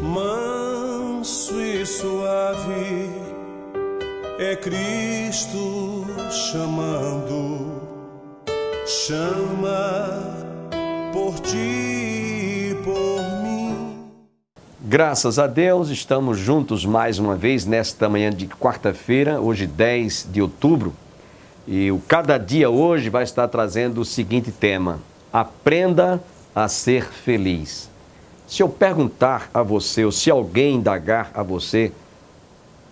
Manso e suave é Cristo chamando, chama por ti e por mim. Graças a Deus, estamos juntos mais uma vez nesta manhã de quarta-feira, hoje 10 de outubro. E o Cada Dia hoje vai estar trazendo o seguinte tema: aprenda a ser feliz. Se eu perguntar a você, ou se alguém indagar a você,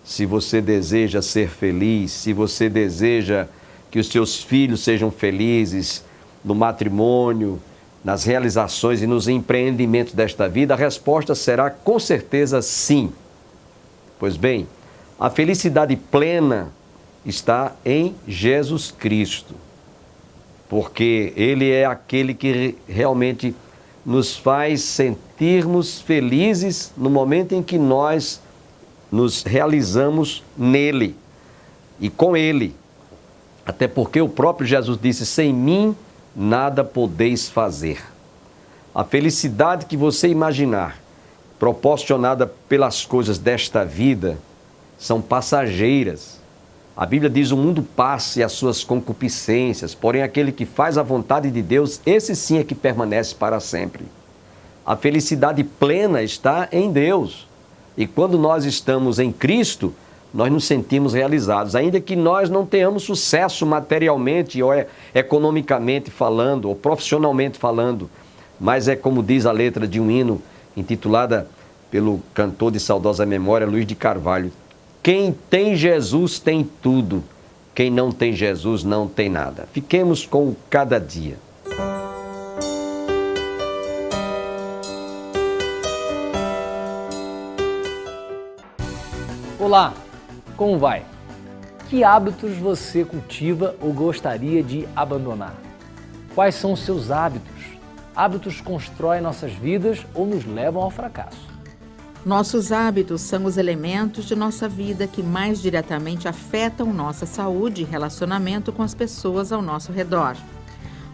se você deseja ser feliz, se você deseja que os seus filhos sejam felizes no matrimônio, nas realizações e nos empreendimentos desta vida, a resposta será com certeza sim. Pois bem, a felicidade plena está em Jesus Cristo, porque Ele é aquele que realmente nos faz sentirmos felizes no momento em que nós nos realizamos nele e com ele. Até porque o próprio Jesus disse: sem mim nada podeis fazer. A felicidade que você imaginar, proporcionada pelas coisas desta vida, são passageiras. A Bíblia diz: o mundo passa e as suas concupiscências, porém aquele que faz a vontade de Deus, esse sim é que permanece para sempre. A felicidade plena está em Deus. E quando nós estamos em Cristo, nós nos sentimos realizados, ainda que nós não tenhamos sucesso materialmente ou economicamente falando, ou profissionalmente falando. Mas é como diz a letra de um hino intitulada pelo cantor de saudosa memória, Luiz de Carvalho: quem tem Jesus tem tudo, quem não tem Jesus não tem nada. Fiquemos com o Cada Dia. Olá, como vai? Que hábitos você cultiva ou gostaria de abandonar? Quais são os seus hábitos? Hábitos constroem nossas vidas ou nos levam ao fracasso? Nossos hábitos são os elementos de nossa vida que mais diretamente afetam nossa saúde e relacionamento com as pessoas ao nosso redor.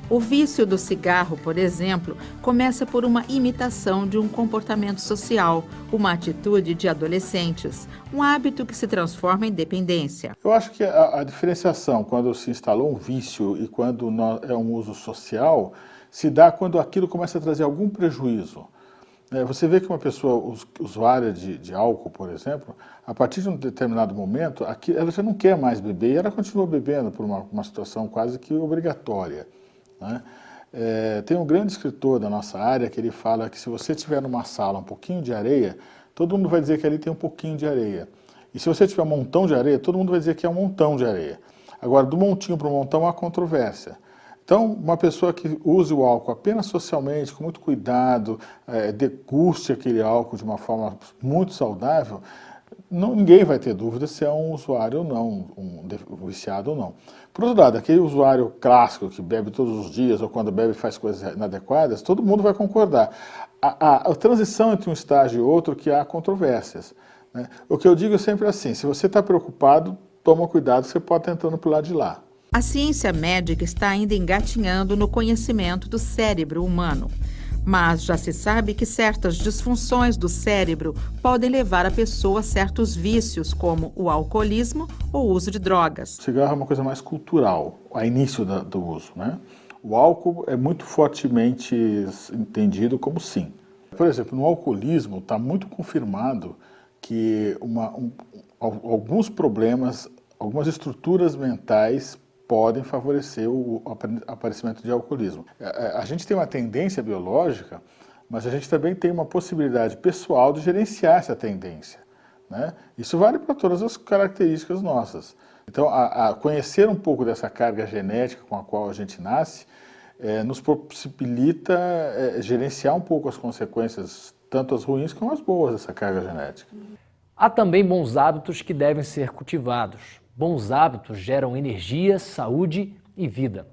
O vício do cigarro, por exemplo, começa por uma imitação de um comportamento social, uma atitude de adolescentes, um hábito que se transforma em dependência. Eu acho que a diferenciação quando se instalou um vício e quando é um uso social se dá quando aquilo começa a trazer algum prejuízo. Você vê que uma pessoa usuária de álcool, por exemplo, a partir de um determinado momento, ela já não quer mais beber e ela continua bebendo por uma situação quase que obrigatória, né? Tem um grande escritor da nossa área que ele fala que se você tiver numa sala um pouquinho de areia, todo mundo vai dizer que ali tem um pouquinho de areia. E se você tiver um montão de areia, todo mundo vai dizer que é um montão de areia. Agora, do montinho para o montão há controvérsia. Então, uma pessoa que use o álcool apenas socialmente, com muito cuidado, deguste aquele álcool de uma forma muito saudável, ninguém vai ter dúvida se é um usuário ou não, um viciado ou não. Por outro lado, aquele usuário clássico que bebe todos os dias ou quando bebe faz coisas inadequadas, todo mundo vai concordar. A transição entre um estágio e outro que há controvérsias, né? O que eu digo é sempre assim: se você está preocupado, toma cuidado, você pode estar entrando para o lado de lá. A ciência médica está ainda engatinhando no conhecimento do cérebro humano. Mas já se sabe que certas disfunções do cérebro podem levar a pessoa a certos vícios, como o alcoolismo ou o uso de drogas. O cigarro é uma coisa mais cultural, a início do uso, né? O álcool é muito fortemente entendido como sim. Por exemplo, no alcoolismo está muito confirmado que alguns problemas, algumas estruturas mentais podem favorecer o aparecimento de alcoolismo. A gente tem uma tendência biológica, mas a gente também tem uma possibilidade pessoal de gerenciar essa tendência, né? Isso vale para todas as características nossas. Então, conhecer um pouco dessa carga genética com a qual a gente nasce nos possibilita gerenciar um pouco as consequências, tanto as ruins como as boas dessa carga genética. Há também bons hábitos que devem ser cultivados. Bons hábitos geram energia, saúde e vida.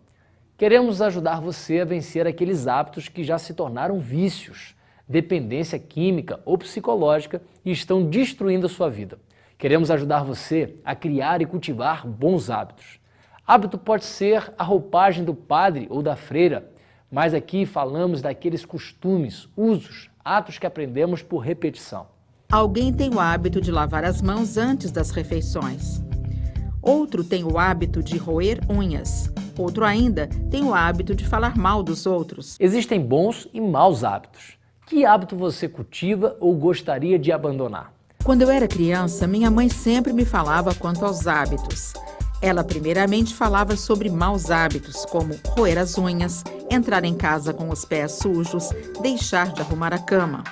Queremos ajudar você a vencer aqueles hábitos que já se tornaram vícios, dependência química ou psicológica e estão destruindo a sua vida. Queremos ajudar você a criar e cultivar bons hábitos. Hábito pode ser a roupagem do padre ou da freira, mas aqui falamos daqueles costumes, usos, atos que aprendemos por repetição. Alguém tem o hábito de lavar as mãos antes das refeições. Outro tem o hábito de roer unhas. Outro ainda tem o hábito de falar mal dos outros. Existem bons e maus hábitos. Que hábito você cultiva ou gostaria de abandonar? Quando eu era criança, minha mãe sempre me falava quanto aos hábitos. Ela primeiramente falava sobre maus hábitos, como roer as unhas, entrar em casa com os pés sujos, deixar de arrumar a cama.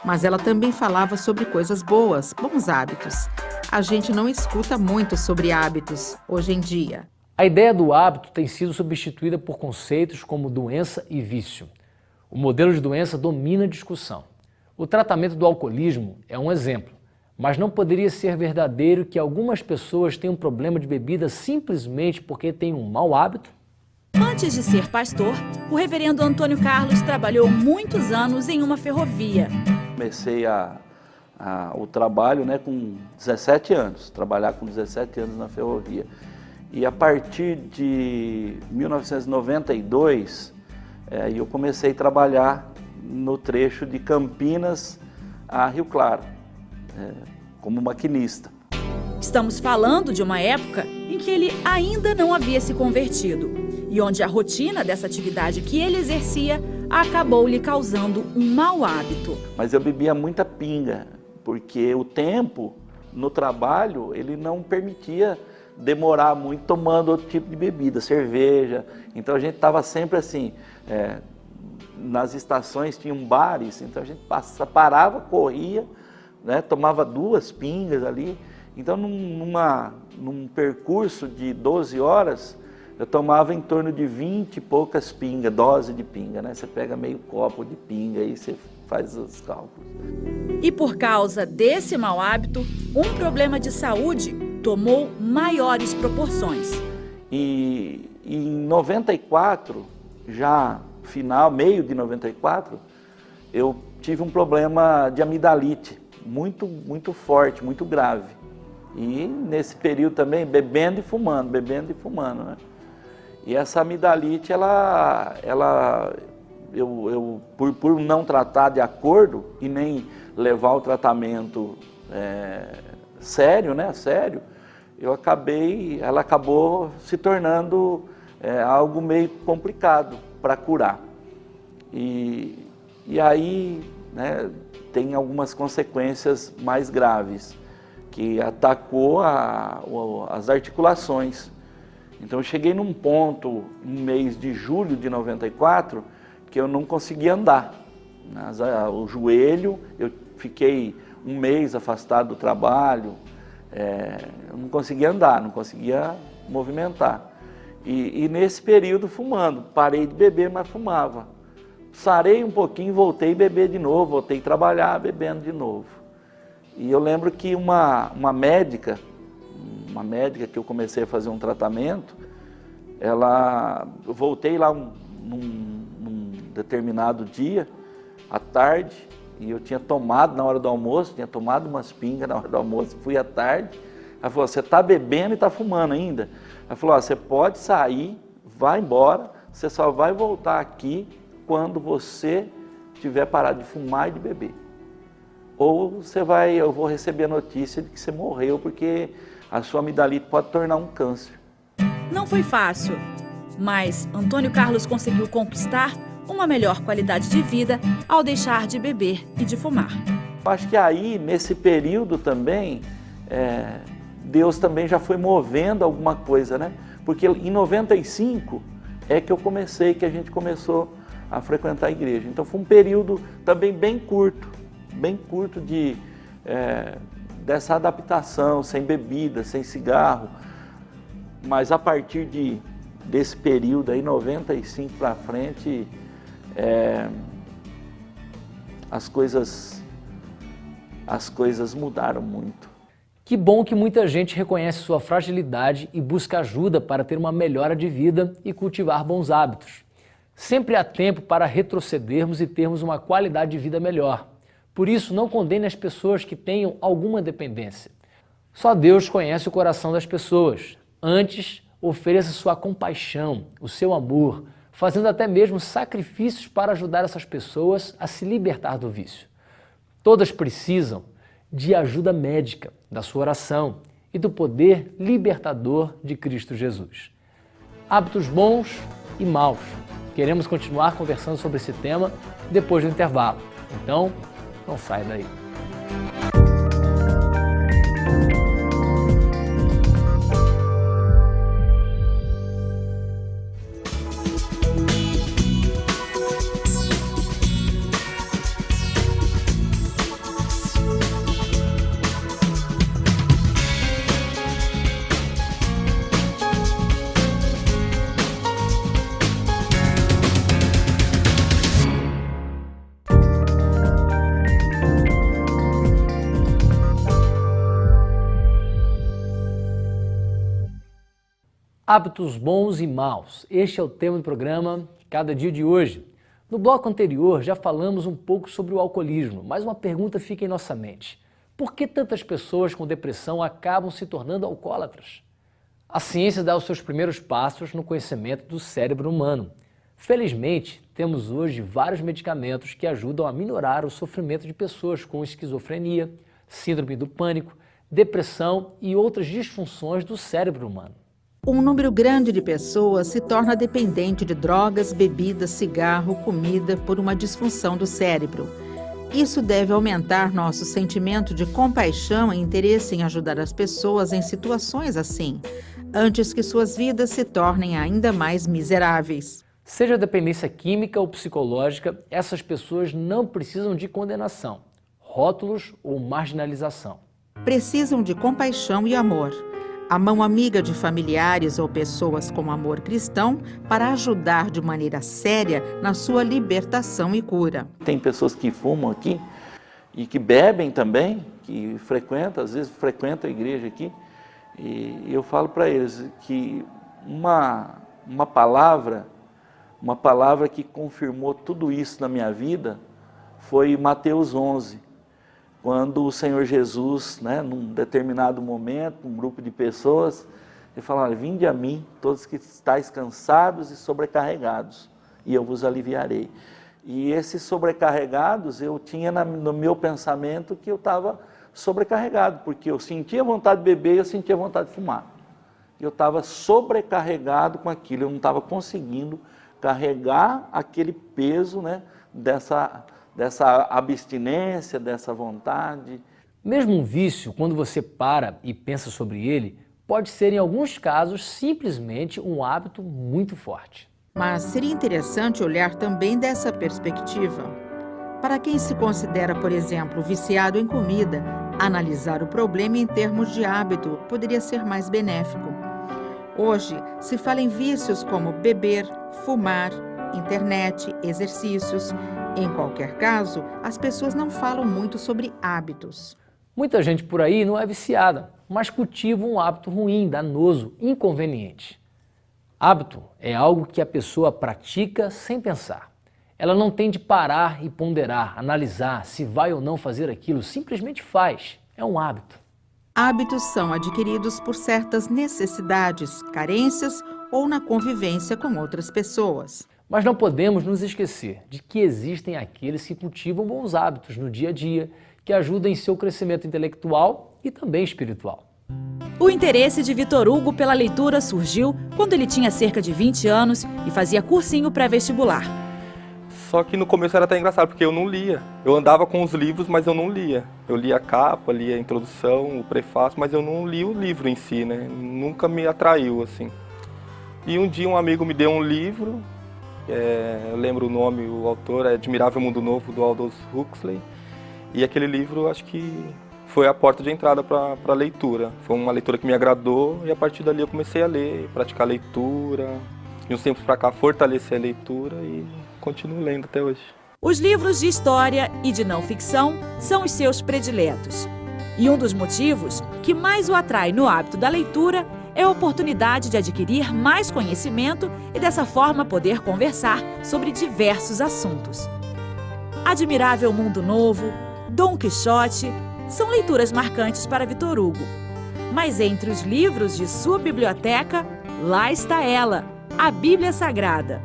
Mas ela também falava sobre coisas boas, bons hábitos. A gente não escuta muito sobre hábitos hoje em dia. A ideia do hábito tem sido substituída por conceitos como doença e vício. O modelo de doença domina a discussão. O tratamento do alcoolismo é um exemplo, mas não poderia ser verdadeiro que algumas pessoas têm um problema de bebida simplesmente porque têm um mau hábito? Antes de ser pastor, o reverendo Antônio Carlos trabalhou muitos anos em uma ferrovia. Comecei o trabalho, né, com 17 anos, trabalhar com 17 anos na ferrovia. E a partir de 1992, eu comecei a trabalhar no trecho de Campinas a Rio Claro, como maquinista. Estamos falando de uma época em que ele ainda não havia se convertido e onde a rotina dessa atividade que ele exercia acabou lhe causando um mau hábito. Mas eu bebia muita pinga, porque o tempo no trabalho ele não permitia demorar muito tomando outro tipo de bebida, cerveja. Então a gente estava sempre assim, nas estações tinham bares, então a gente parava, corria, né, tomava 2 pingas ali. Então num percurso de 12 horas, eu tomava em torno de 20 e poucas pingas, dose de pinga, né? Você pega meio copo de pinga e você faz os cálculos. E por causa desse mau hábito, um problema de saúde tomou maiores proporções. E em 94, já meio de 94, eu tive um problema de amidalite muito, muito forte, muito grave. E nesse período também bebendo e fumando, né? E essa amidalite, por não tratar de acordo e nem levar o tratamento sério, né? Sério, ela acabou se tornando algo meio complicado para curar. E aí, né, tem algumas consequências mais graves, que atacou as articulações. Então eu cheguei num ponto, no mês de julho de 94, que eu não conseguia andar. O joelho, eu fiquei um mês afastado do trabalho, eu não conseguia andar, não conseguia movimentar. E nesse período fumando, parei de beber, mas fumava. Sarei um pouquinho, voltei a beber de novo, voltei a trabalhar bebendo de novo. E eu lembro que uma médica que eu comecei a fazer um tratamento, eu voltei lá num determinado dia, à tarde, e eu tinha tomado na hora do almoço, tinha tomado umas pingas na hora do almoço, fui à tarde. Ela falou: você está bebendo e está fumando ainda? Ela falou: você pode sair, vai embora, você só vai voltar aqui quando você tiver parado de fumar e de beber. Ou eu vou receber a notícia de que você morreu, porque a sua amidalite pode tornar um câncer. Não foi fácil, mas Antônio Carlos conseguiu conquistar uma melhor qualidade de vida ao deixar de beber e de fumar. Acho que aí, nesse período também, Deus também já foi movendo alguma coisa, né? Porque em 95 que a gente começou a frequentar a igreja. Então foi um período também bem curto dessa adaptação, sem bebida, sem cigarro. Mas a partir desse período aí, 95 para frente, as coisas mudaram muito. Que bom que muita gente reconhece sua fragilidade e busca ajuda para ter uma melhora de vida e cultivar bons hábitos. Sempre há tempo para retrocedermos e termos uma qualidade de vida melhor. Por isso, não condene as pessoas que tenham alguma dependência. Só Deus conhece o coração das pessoas. Antes, ofereça sua compaixão, o seu amor, fazendo até mesmo sacrifícios para ajudar essas pessoas a se libertar do vício. Todas precisam de ajuda médica, da sua oração e do poder libertador de Cristo Jesus. Hábitos bons e maus. Queremos continuar conversando sobre esse tema depois do intervalo. Então, não sai daí. Hábitos bons e maus. Este é o tema do programa Cada Dia de hoje. No bloco anterior já falamos um pouco sobre o alcoolismo, mas uma pergunta fica em nossa mente. Por que tantas pessoas com depressão acabam se tornando alcoólatras? A ciência dá os seus primeiros passos no conhecimento do cérebro humano. Felizmente, temos hoje vários medicamentos que ajudam a minorar o sofrimento de pessoas com esquizofrenia, síndrome do pânico, depressão e outras disfunções do cérebro humano. Um número grande de pessoas se torna dependente de drogas, bebidas, cigarro, comida por uma disfunção do cérebro. Isso deve aumentar nosso sentimento de compaixão e interesse em ajudar as pessoas em situações assim, antes que suas vidas se tornem ainda mais miseráveis. Seja dependência química ou psicológica, essas pessoas não precisam de condenação, rótulos ou marginalização. Precisam de compaixão e amor. A mão amiga de familiares ou pessoas com amor cristão para ajudar de maneira séria na sua libertação e cura. Tem pessoas que fumam aqui e que bebem também, que frequentam, às vezes frequentam a igreja aqui, e eu falo para eles que uma palavra que confirmou tudo isso na minha vida foi Mateus 11. Quando o Senhor Jesus, num determinado momento, um grupo de pessoas, ele falou: olha, vinde a mim, todos que estáis cansados e sobrecarregados, e eu vos aliviarei. E esses sobrecarregados, eu tinha no meu pensamento que eu estava sobrecarregado, porque eu sentia vontade de beber e eu sentia vontade de fumar. Eu estava sobrecarregado com aquilo, eu não estava conseguindo carregar aquele peso, dessa abstinência, dessa vontade. Mesmo um vício, quando você para e pensa sobre ele, pode ser, em alguns casos, simplesmente um hábito muito forte. Mas seria interessante olhar também dessa perspectiva. Para quem se considera, por exemplo, viciado em comida, analisar o problema em termos de hábito poderia ser mais benéfico. Hoje, se fala em vícios como beber, fumar, internet, exercícios. Em qualquer caso, as pessoas não falam muito sobre hábitos. Muita gente por aí não é viciada, mas cultiva um hábito ruim, danoso, inconveniente. Hábito é algo que a pessoa pratica sem pensar. Ela não tem de parar e ponderar, analisar se vai ou não fazer aquilo, simplesmente faz. É um hábito. Hábitos são adquiridos por certas necessidades, carências ou na convivência com outras pessoas. Mas não podemos nos esquecer de que existem aqueles que cultivam bons hábitos no dia a dia, que ajudam em seu crescimento intelectual e também espiritual. O interesse de Vitor Hugo pela leitura surgiu quando ele tinha cerca de 20 anos e fazia cursinho pré-vestibular. Só que no começo era até engraçado, porque eu não lia. Eu andava com os livros, mas eu não lia. Eu lia a capa, lia a introdução, o prefácio, mas eu não li o livro em si, Nunca me atraiu, assim. E um dia um amigo me deu um livro, eu lembro o nome, o autor é Admirável Mundo Novo, do Aldous Huxley. E aquele livro, acho que foi a porta de entrada para a leitura. Foi uma leitura que me agradou e a partir dali eu comecei a ler, praticar leitura. De uns tempos para cá, fortalecer a leitura e continuo lendo até hoje. Os livros de história e de não ficção são os seus prediletos. E um dos motivos que mais o atrai no hábito da leitura é a oportunidade de adquirir mais conhecimento e dessa forma poder conversar sobre diversos assuntos. Admirável Mundo Novo, Dom Quixote são leituras marcantes para Vitor Hugo. Mas entre os livros de sua biblioteca, lá está ela, a Bíblia Sagrada.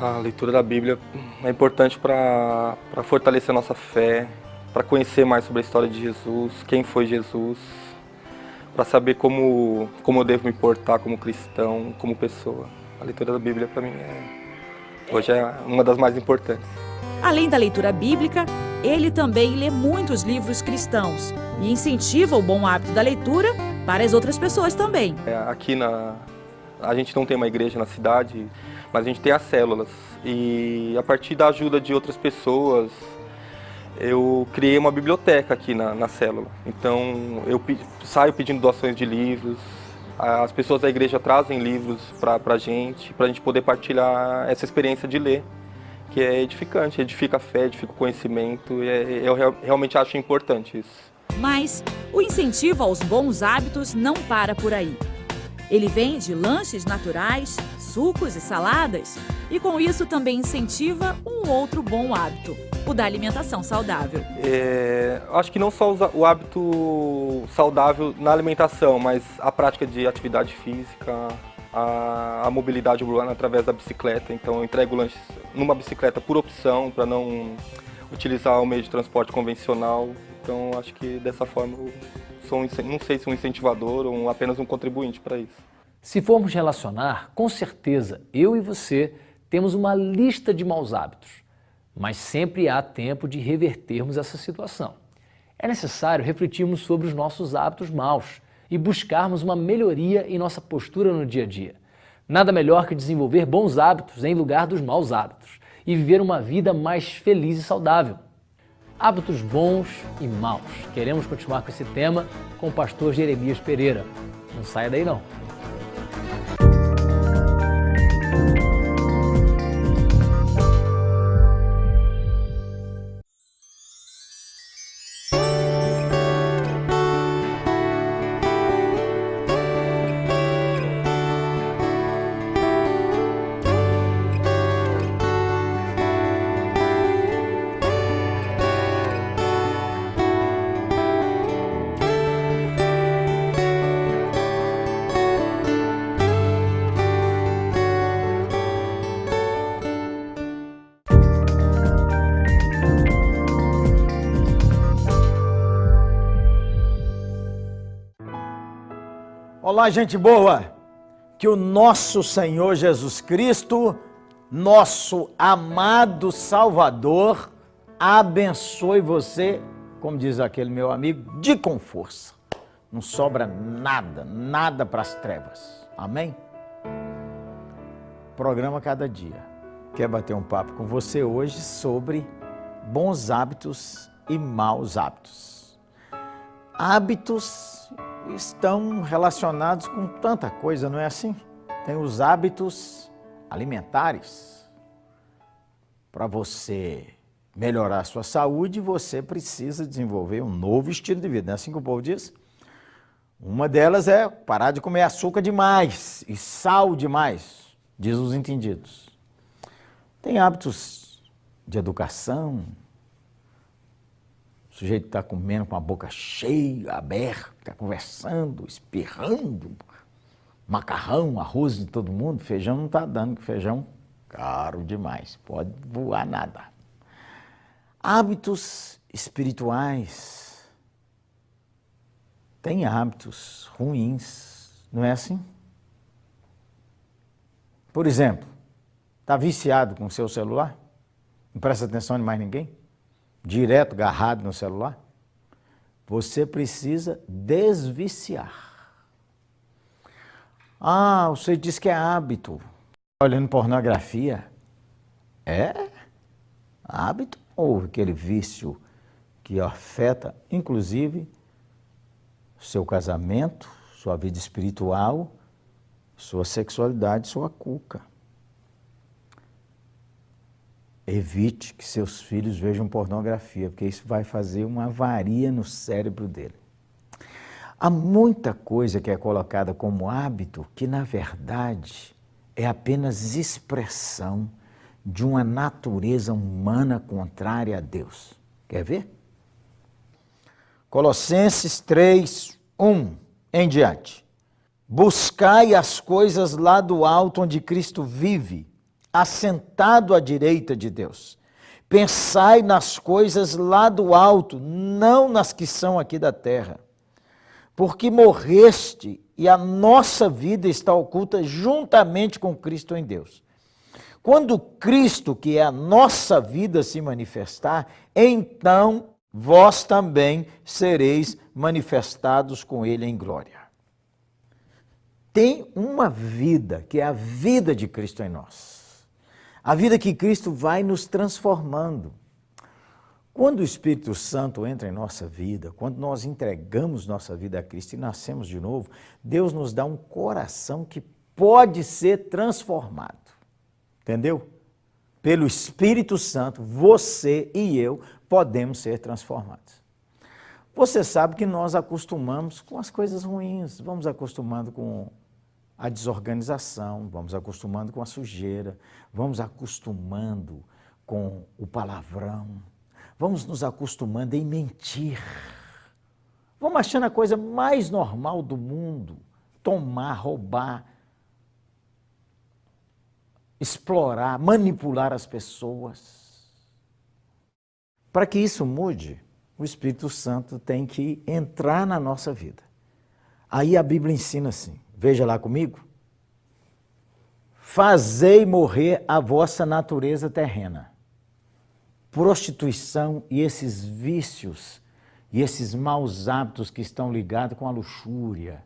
A leitura da Bíblia é importante para fortalecer a nossa fé, para conhecer mais sobre a história de Jesus, quem foi Jesus, para saber como eu devo me portar como cristão, como pessoa. A leitura da Bíblia, para mim, hoje é uma das mais importantes. Além da leitura bíblica, ele também lê muitos livros cristãos e incentiva o bom hábito da leitura para as outras pessoas também. Aqui a gente não tem uma igreja na cidade, mas a gente tem as células. E a partir da ajuda de outras pessoas, eu criei uma biblioteca aqui na célula. Então eu saio pedindo doações de livros, as pessoas da igreja trazem livros para a gente poder partilhar essa experiência de ler, que é edificante, edifica a fé, edifica o conhecimento, e eu realmente acho importante isso. Mas o incentivo aos bons hábitos não para por aí. Ele vende lanches naturais, sucos e saladas, e com isso também incentiva um outro bom hábito, o da alimentação saudável. Acho que não só o hábito saudável na alimentação, mas a prática de atividade física, a mobilidade urbana através da bicicleta. Então eu entrego lanches numa bicicleta por opção, para não utilizar o meio de transporte convencional. Então acho que dessa forma eu sou, não sei se um incentivador ou apenas um contribuinte para isso. Se formos relacionar, com certeza eu e você temos uma lista de maus hábitos, mas sempre há tempo de revertermos essa situação. É necessário refletirmos sobre os nossos hábitos maus e buscarmos uma melhoria em nossa postura no dia a dia. Nada melhor que desenvolver bons hábitos em lugar dos maus hábitos e viver uma vida mais feliz e saudável. Hábitos bons e maus. Queremos continuar com esse tema com o pastor Jeremias Pereira. Não saia daí não. Olá, gente boa! Que o nosso Senhor Jesus Cristo, nosso amado Salvador, abençoe você, como diz aquele meu amigo, com força. Não sobra nada para as trevas. Amém? Programa Cada Dia. Quer bater um papo com você hoje sobre bons hábitos e maus hábitos. Hábitos estão relacionados com tanta coisa, não é assim? Tem os hábitos alimentares. Para você melhorar a sua saúde, você precisa desenvolver um novo estilo de vida, não é assim que o povo diz? Uma delas é parar de comer açúcar demais e sal demais, diz os entendidos. Tem hábitos de educação. O sujeito está comendo com a boca cheia, aberta, está conversando, espirrando, macarrão, arroz de todo mundo, feijão não está dando, que feijão caro demais, pode voar nada. Hábitos espirituais. Tem hábitos ruins, não é assim? Por exemplo, está viciado com o seu celular? Não presta atenção em mais ninguém? Direto, agarrado no celular? Você precisa desviciar. Ah, você diz que é hábito. Olhando pornografia. É hábito ou aquele vício que afeta, inclusive, seu casamento, sua vida espiritual, sua sexualidade, sua cuca. Evite que seus filhos vejam pornografia, porque isso vai fazer uma avaria no cérebro dele. Há muita coisa que é colocada como hábito que, na verdade, é apenas expressão de uma natureza humana contrária a Deus. Quer ver? Colossenses 3, 1 em diante. Buscai as coisas lá do alto onde Cristo vive, assentado à direita de Deus. Pensai nas coisas lá do alto, não nas que são aqui da terra. Porque morreste e a nossa vida está oculta juntamente com Cristo em Deus. Quando Cristo, que é a nossa vida, se manifestar, então vós também sereis manifestados com Ele em glória. Tem uma vida, que é a vida de Cristo em nós. A vida que Cristo vai nos transformando. Quando o Espírito Santo entra em nossa vida, quando nós entregamos nossa vida a Cristo e nascemos de novo, Deus nos dá um coração que pode ser transformado. Entendeu? Pelo Espírito Santo, você e eu podemos ser transformados. Você sabe que nós acostumamos com as coisas ruins, vamos acostumando com a desorganização, vamos acostumando com a sujeira, vamos acostumando com o palavrão, vamos nos acostumando em mentir. Vamos achando a coisa mais normal do mundo, tomar, roubar, explorar, manipular as pessoas. Para que isso mude, o Espírito Santo tem que entrar na nossa vida. Aí a Bíblia ensina assim, veja lá comigo. Fazei morrer a vossa natureza terrena. Prostituição e esses vícios e esses maus hábitos que estão ligados com a luxúria,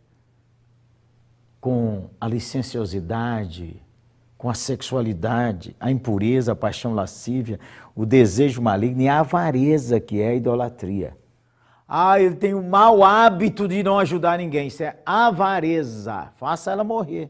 com a licenciosidade, com a sexualidade, a impureza, a paixão lascívia, o desejo maligno e a avareza, que é a idolatria. Ah, ele tem o mau hábito de não ajudar ninguém. Isso é avareza. Faça ela morrer.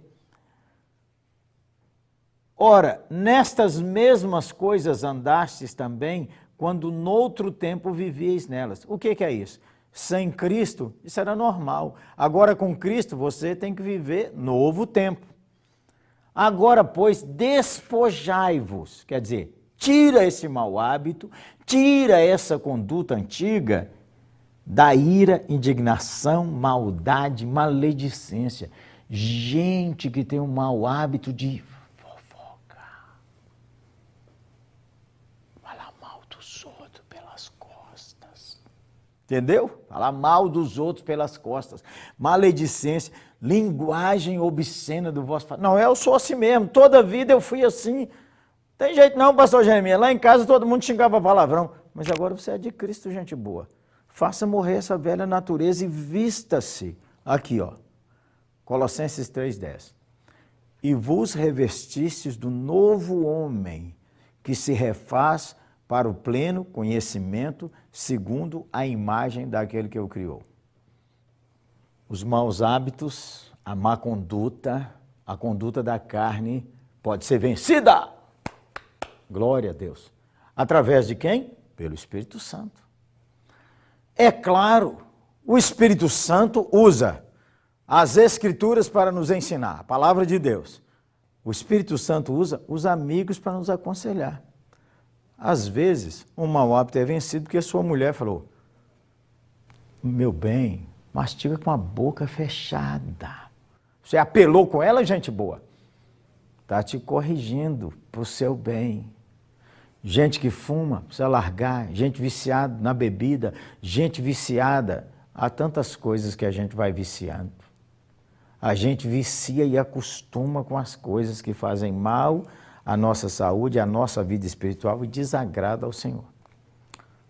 Ora, nestas mesmas coisas andastes também, quando noutro tempo vivieis nelas. O que é isso? Sem Cristo, isso era normal. Agora, com Cristo, você tem que viver novo tempo. Agora, pois, despojai-vos, quer dizer, tira esse mau hábito, tira essa conduta antiga da ira, indignação, maldade, maledicência. Gente que tem um mau hábito de fofocar, falar mal dos outros pelas costas. Entendeu? Falar mal dos outros pelas costas. Maledicência, linguagem obscena do vosso... Não, eu sou assim mesmo, toda vida eu fui assim. Tem jeito não, pastor Jeremias, lá em casa todo mundo xingava palavrão. Mas agora você é de Cristo, gente boa. Faça morrer essa velha natureza e vista-se. Aqui, ó, Colossenses 3,10. E vos revestistes do novo homem, que se refaz para o pleno conhecimento, segundo a imagem daquele que o criou. Os maus hábitos, a má conduta, a conduta da carne pode ser vencida. Glória a Deus. Através de quem? Pelo Espírito Santo. É claro, o Espírito Santo usa as Escrituras para nos ensinar, a palavra de Deus. O Espírito Santo usa os amigos para nos aconselhar. Às vezes, um mau hábito é vencido porque sua mulher falou, meu bem, mastiga com a boca fechada. Você apelou com ela, gente boa? Está te corrigindo para o seu bem. Gente que fuma, precisa largar. Gente viciada na bebida, gente viciada. Há tantas coisas que a gente vai viciando. A gente vicia e acostuma com as coisas que fazem mal à nossa saúde, à nossa vida espiritual e desagrada ao Senhor.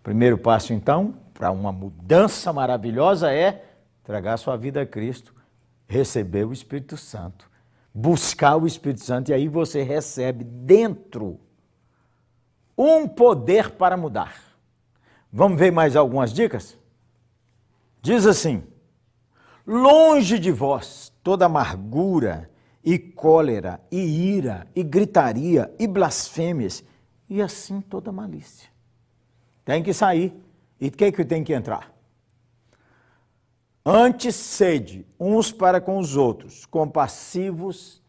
Primeiro passo, então, para uma mudança maravilhosa é entregar sua vida a Cristo, receber o Espírito Santo, buscar o Espírito Santo e aí você recebe dentro um poder para mudar. Vamos ver mais algumas dicas? Diz assim, longe de vós toda amargura e cólera e ira e gritaria e blasfêmias e assim toda malícia. Tem que sair. E o que tem que entrar? Antes sede uns para com os outros, compassivos,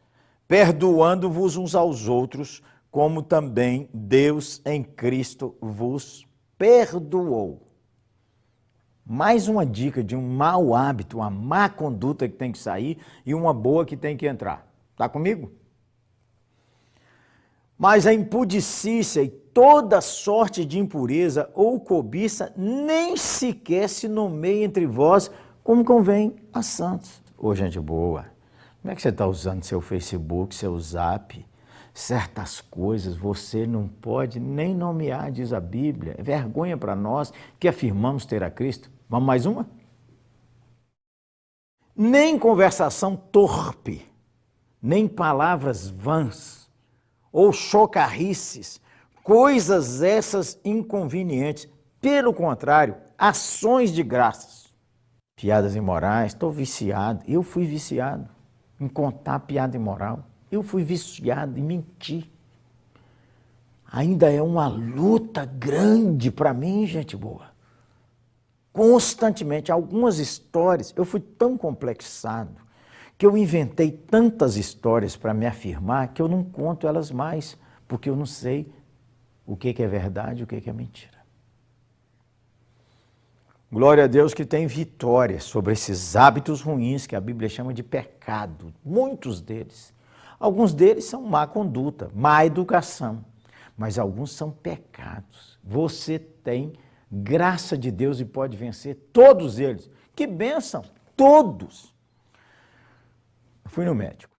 perdoando-vos uns aos outros, como também Deus em Cristo vos perdoou. Mais uma dica de um mau hábito, uma má conduta que tem que sair e uma boa que tem que entrar. Está comigo? Mas a impudicícia e toda sorte de impureza ou cobiça nem sequer se nomeia entre vós como convém a santos. Ô, gente boa, como é que você está usando seu Facebook, seu Zap? Certas coisas você não pode nem nomear, diz a Bíblia. É vergonha para nós que afirmamos ter a Cristo. Vamos mais uma? Nem conversação torpe, nem palavras vãs ou chocarrices, coisas essas inconvenientes. Pelo contrário, ações de graças. Piadas imorais, estou viciado. Eu fui viciado em contar piada imoral. Eu fui viciado em mentir. Ainda é uma luta grande para mim, gente boa. Constantemente, algumas histórias, eu fui tão complexado que eu inventei tantas histórias para me afirmar que eu não conto elas mais, porque eu não sei o que é verdade e o que é mentira. Glória a Deus que tem vitória sobre esses hábitos ruins que a Bíblia chama de pecado, muitos deles. Alguns deles são má conduta, má educação, mas alguns são pecados. Você tem graça de Deus e pode vencer todos eles. Que bênção! Todos! Eu fui no médico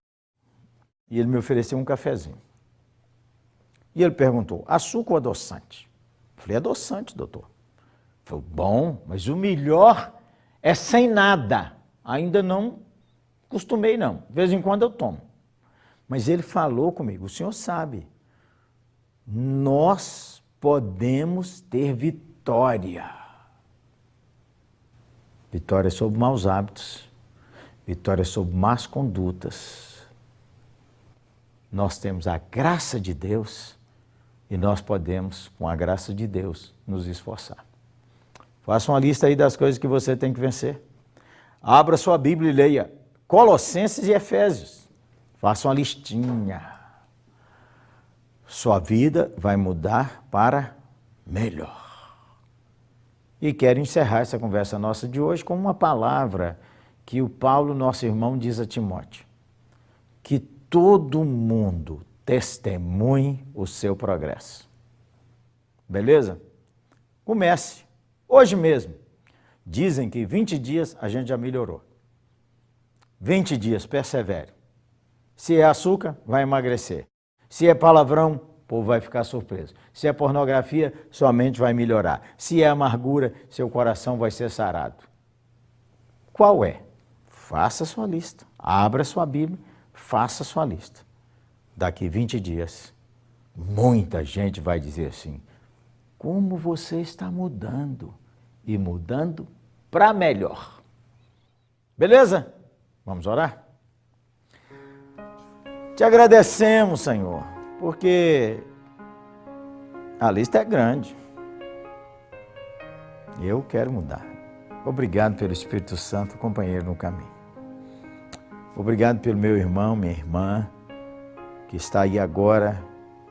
e ele me ofereceu um cafezinho. E ele perguntou, açúcar ou adoçante? Eu falei, adoçante, doutor. Ele falou, bom, mas o melhor é sem nada. Ainda não costumei não, de vez em quando eu tomo. Mas ele falou comigo, o senhor sabe, nós podemos ter vitória. Vitória sobre maus hábitos, vitória sobre más condutas. Nós temos a graça de Deus e nós podemos, com a graça de Deus, nos esforçar. Faça uma lista aí das coisas que você tem que vencer. Abra sua Bíblia e leia Colossenses e Efésios. Faça uma listinha. Sua vida vai mudar para melhor. E quero encerrar essa conversa nossa de hoje com uma palavra que o Paulo, nosso irmão, diz a Timóteo. Que todo mundo testemunhe o seu progresso. Beleza? Comece. Hoje mesmo. Dizem que 20 dias a gente já melhorou. 20 dias, persevere. Se é açúcar, vai emagrecer. Se é palavrão, o povo vai ficar surpreso. Se é pornografia, sua mente vai melhorar. Se é amargura, seu coração vai ser sarado. Qual é? Faça sua lista. Abra sua Bíblia, faça sua lista. Daqui 20 dias, muita gente vai dizer assim, como você está mudando e mudando para melhor. Beleza? Vamos orar? Te agradecemos, Senhor, porque a lista é grande. Eu quero mudar. Obrigado pelo Espírito Santo, companheiro no caminho. Obrigado pelo meu irmão, minha irmã, que está aí agora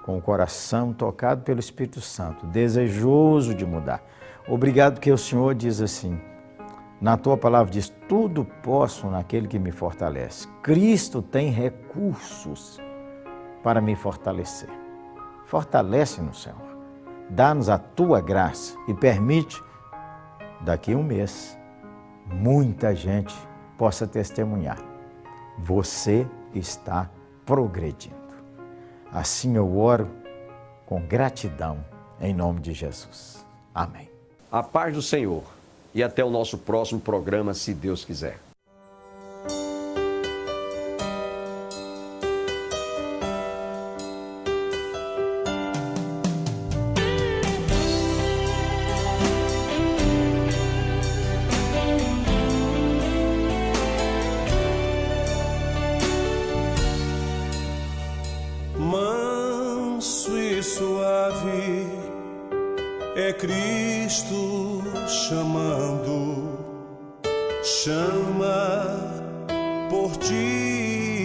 com o coração tocado pelo Espírito Santo, desejoso de mudar. Obrigado porque o Senhor diz assim, na tua palavra diz, tudo posso naquele que me fortalece. Cristo tem recursos para me fortalecer. Fortalece-nos, Senhor. Dá-nos a tua graça e permite, daqui a um mês, muita gente possa testemunhar. Você está progredindo. Assim eu oro com gratidão, em nome de Jesus. Amém. A paz do Senhor e até o nosso próximo programa, se Deus quiser. Manso e suave é Cristo chamando. chama por ti.